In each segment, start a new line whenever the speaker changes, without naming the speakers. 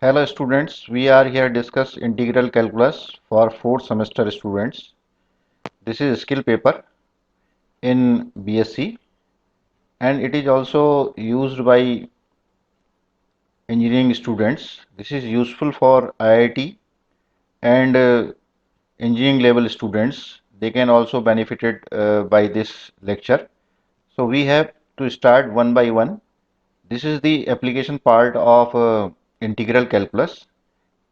Hello students, we are here discuss integral calculus for 4th semester students. This is skill paper in BSc and it is also used by engineering students. This is useful for IIT and engineering level students. They can also benefit it by this lecture. So we have to start one by one. This is the application part of integral calculus.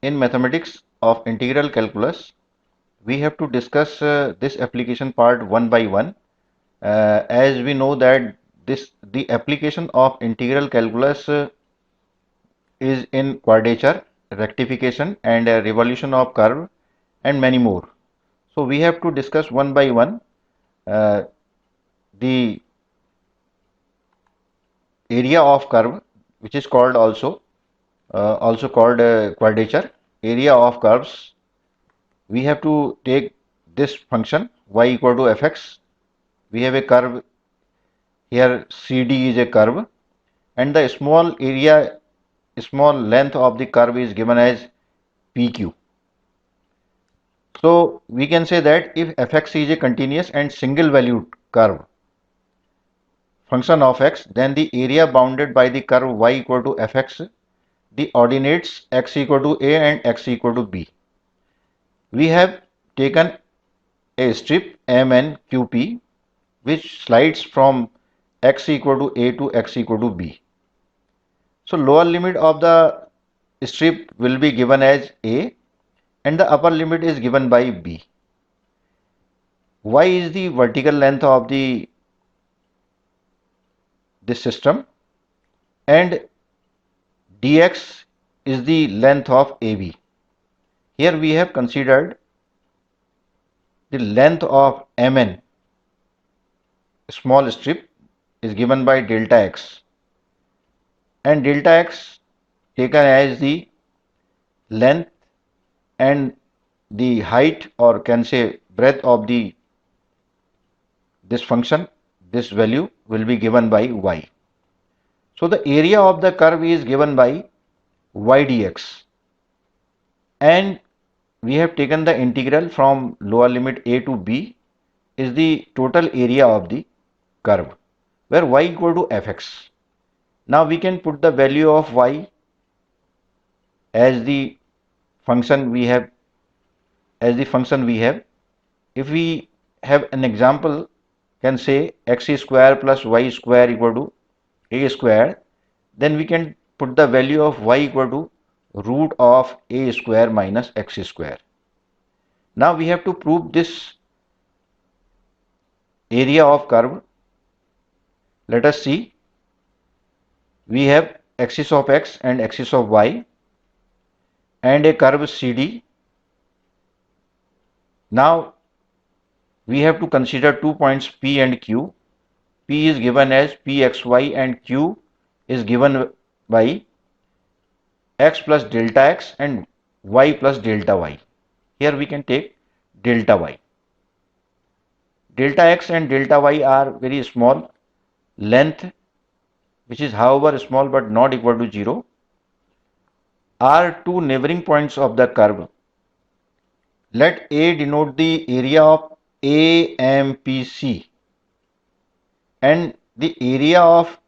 In mathematics of integral calculus, we have to discuss this application part one by one, as we know that the application of integral calculus is in quadrature, rectification and revolution of curve and many more. So we have to discuss one by one uh, the area of curve, which is called also called quadrature. Area of curves, we have to take this function y equal to fx. We have a curve here, CD is a curve and the small length of the curve is given as PQ. So we can say that if fx is a continuous and single valued curve function of x, then the area bounded by the curve y equal to fx, the ordinates x equal to a and x equal to b. We have taken a strip MNQP which slides from x equal to a to x equal to b. So lower limit of the strip will be given as a and the upper limit is given by b. Y is the vertical length of this system and dx is the length of AB. Here we have considered the length of Mn small strip is given by delta x and delta x taken as the length and the height or can say breadth of this function, this value will be given by y. So the area of the curve is given by y dx and we have taken the integral from lower limit a to b is the total area of the curve where y equal to fx. Now we can put the value of y as the function we have if we have an example, can say x square plus y square equal to a square, then we can put the value of y equal to root of a square minus x square. Now we have to prove this area of curve. Let us see. We have axis of x and axis of y and a curve CD. Now we have to consider 2 points P and Q. P is given as Pxy and Q is given by x plus delta x and y plus delta y. Here we can take delta y. Delta x and delta y are very small. Length, which is however small but not equal to 0, are two neighboring points of the curve. Let A denote the area of AMPC and the area of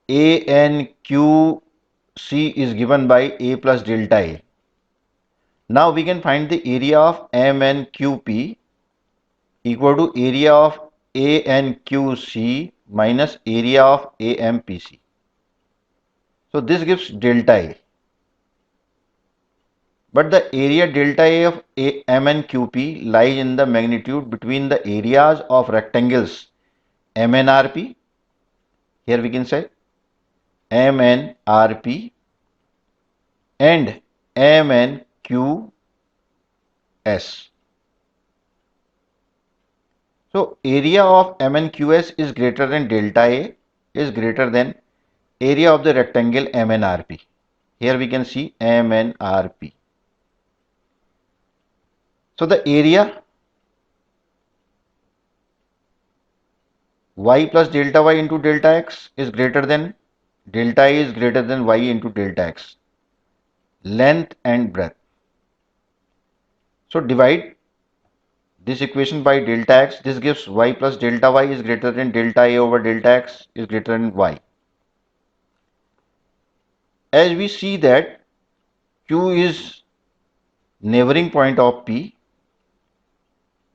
ANQC is given by A plus delta A. Now we can find the area of MNQP equal to area of ANQC minus area of AMPC. So this gives delta A. But the area delta A of MNQP lies in the magnitude between the areas of rectangles MNRP, here we can say MNRP and MNQS. So area of MNQS is greater than delta A is greater than area of the rectangle MNRP. Here we can see MNRP. So the area y plus delta y into delta x is greater than delta A is greater than y into delta x. length and breadth. So divide this equation by delta x. This gives y plus delta y is greater than delta a over delta x is greater than y. As we see that q is neighboring point of p,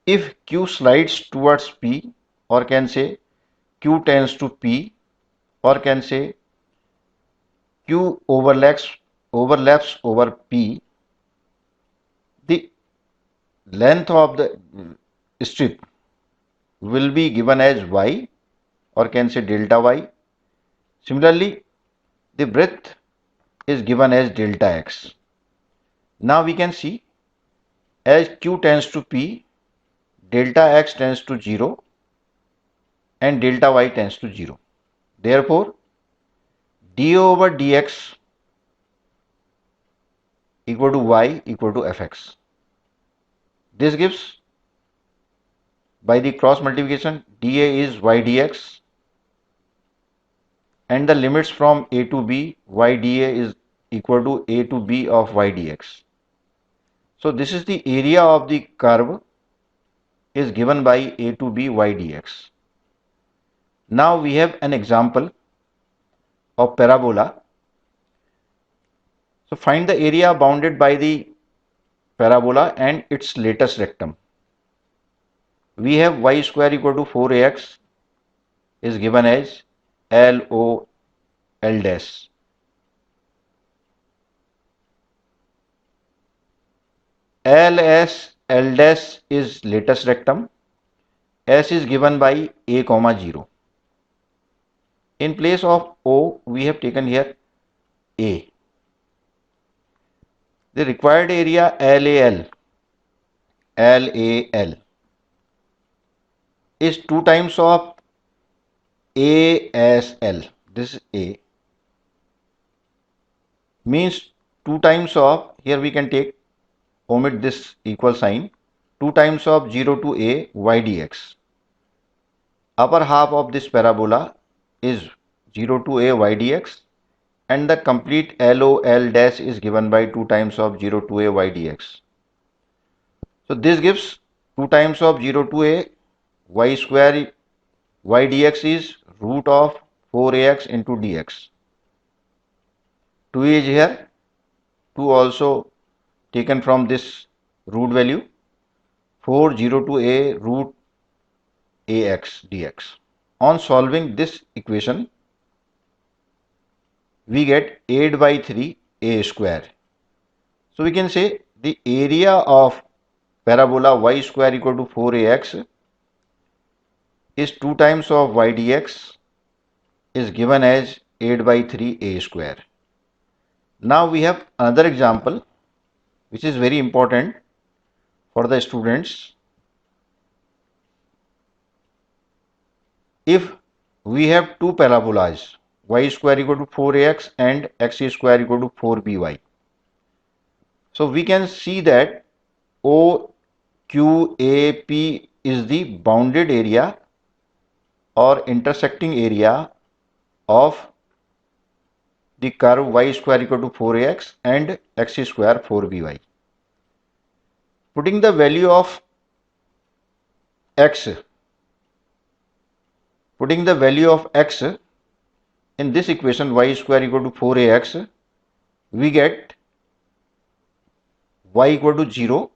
if q slides towards p, or can say q tends to p, or can say q overlaps over p, the length of the strip will be given as y, or can say delta y. Similarly, the breadth is given as delta x. Now we can see as q tends to p, delta x tends to 0 and delta y tends to 0. Therefore, d over dx equal to y equal to fx. This gives, by the cross multiplication, dA is y dx, and the limits from a to b, y dA is equal to a to b of y dx. So this is the area of the curve is given by a to b y dx. Now we have an example of parabola. So find the area bounded by the parabola and its latest rectum. We have y square equal to 4ax is given as LOL dash. L dash is latest rectum. S is given by a comma 0. In place of O, we have taken here A. The required area LAL is 2 times of ASL. This is A. Means 2 times of, here we can take, omit this equal sign, 2 times of 0 to A y dx. Upper half of this parabola is 0 to A y dx, and the complete LOL dash is given by 2 times of 0 to A y dx. So this gives 2 times of 0 to A y square y dx is root of 4ax into dx. 2 is here, 2 also taken from this root value, 4 0 to A root ax dx. On solving this equation, we get 8 by 3 a square. So we can say the area of parabola y square equal to 4ax is 2 times of y dx is given as 8 by 3 a square. Now we have another example which is very important for the students. If we have two parabolas, y square equal to 4ax and x square equal to 4by. So we can see that OQAP is the bounded area or intersecting area of the curve y square equal to 4ax and x square 4by. Putting the value of x, in this equation y square equal to 4ax, we get y equal to 0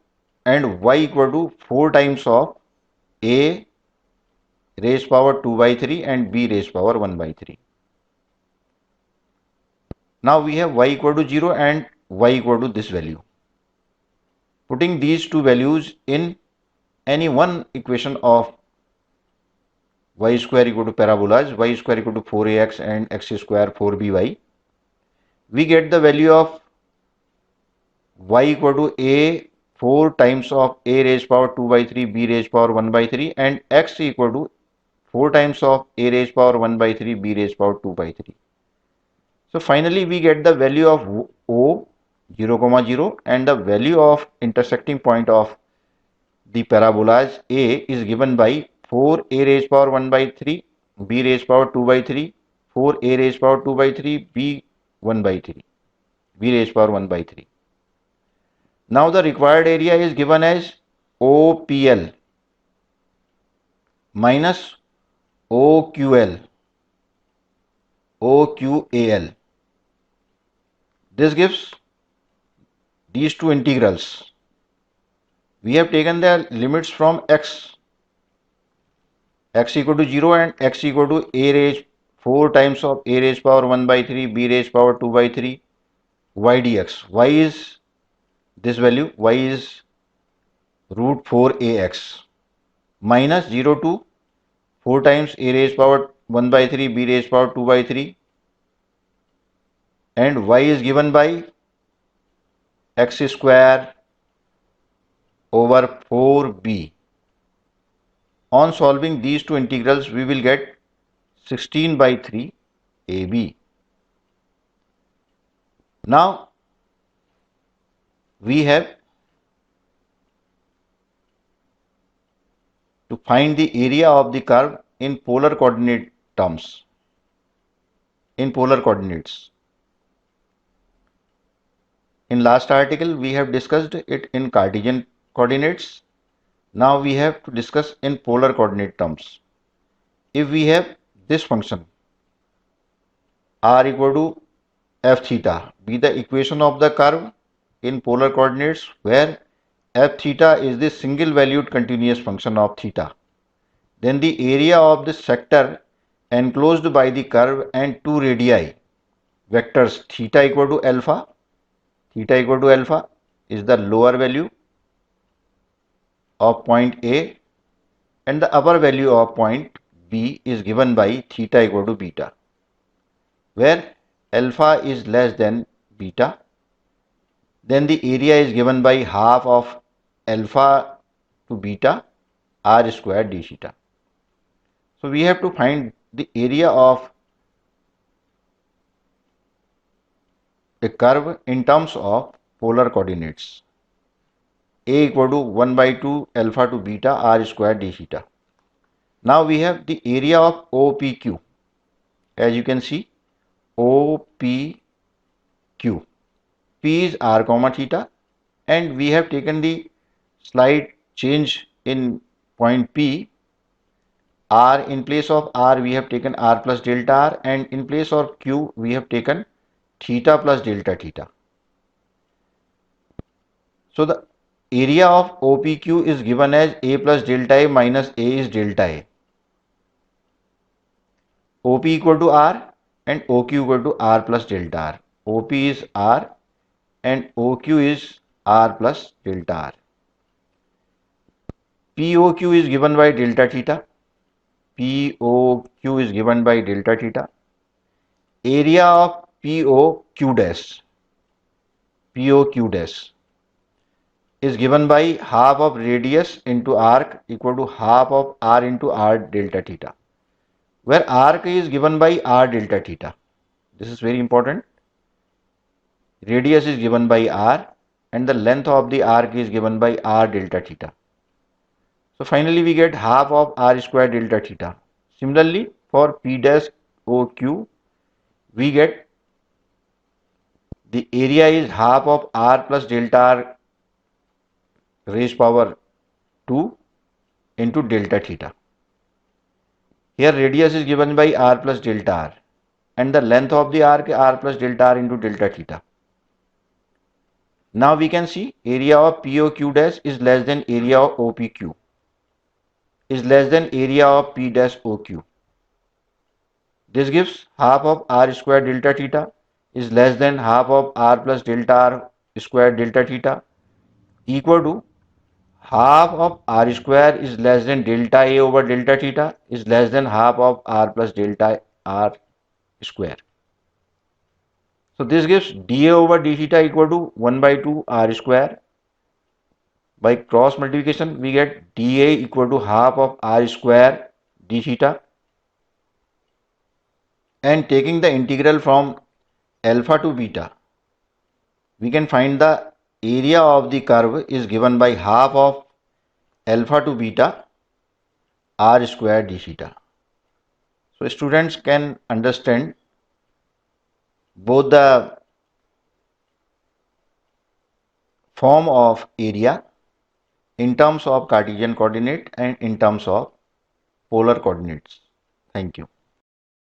and y equal to 4 times of a raised power 2 by 3 and b raised power 1 by 3. Now we have y equal to 0 and y equal to this value. Putting these two values in any one equation of y square equal to parabolas, y square equal to 4ax and x square 4by, we get the value of y equal to a 4 times of a raised power 2 by 3 b raised power 1 by 3 and x equal to 4 times of a raised power 1 by 3 b raised power 2 by 3. So finally we get the value of O 0 comma 0 and the value of intersecting point of the parabolas A is given by 4 a raised power 1 by 3 b raised power 2 by 3 4 a raised power 2 by 3 b 1 by 3. b raised power 1 by 3. Now the required area is given as OPL minus OQL, OQAL. This gives these two integrals. We have taken the limits from x equal to 0 and x equal to a raised 4 times of a raised power 1 by 3, b raised power 2 by 3, y dx. Y is this value, y is root 4ax minus 0 to 4 times a raised power 1 by 3, b raised power 2 by 3, and y is given by x square over 4b. On solving these two integrals, we will get 16 by 3 ab. Now we have to find the area of the curve in polar coordinate terms, in polar coordinates. In last article, we have discussed it in Cartesian coordinates. Now we have to discuss in polar coordinate terms. If we have this function r equal to f theta be the equation of the curve in polar coordinates, where f theta is the single valued continuous function of theta, then the area of the sector enclosed by the curve and two radii vectors theta equal to alpha is the lower value of point A and the upper value of point B is given by theta equal to beta, where alpha is less than beta. Then the area is given by half of alpha to beta r square d theta. So we have to find the area of a curve in terms of polar coordinates. A equal to 1 by 2 alpha to beta r square d theta. Now we have the area of OPQ. As you can see, OPQ. P is r comma theta, and we have taken the slight change in point P. R, in place of r we have taken r plus delta r, and in place of q we have taken theta plus delta theta. So the area of OPQ is given as a plus delta a minus a is delta a. OP equal to r and OQ equal to r plus delta r. OP is r and OQ is r plus delta r. POQ is given by delta theta. POQ is given by delta theta. Area of POQ dash is given by half of radius into arc equal to half of r into r delta theta, where arc is given by r delta theta. This is very important. Radius is given by r and the length of the arc is given by r delta theta. So finally we get half of r square delta theta. Similarly, for P dash OQ, we get the area is half of r plus delta r raised power 2 into delta theta. Here radius is given by r plus delta r and the length of the arc r plus delta r into delta theta. Now we can see area of POQ dash is less than area of OPQ is less than area of P dash OQ. This gives half of r square delta theta is less than half of r plus delta r square delta theta equal to half of r square is less than delta a over delta theta is less than half of r plus delta r square. So this gives dA over d theta equal to 1 by 2 r square. By cross multiplication we get dA equal to half of r square d theta, and taking the integral from alpha to beta, we can find the area of the curve is given by half of alpha to beta r square d theta. So students can understand both the form of area in terms of Cartesian coordinate and in terms of polar coordinates. Thank you.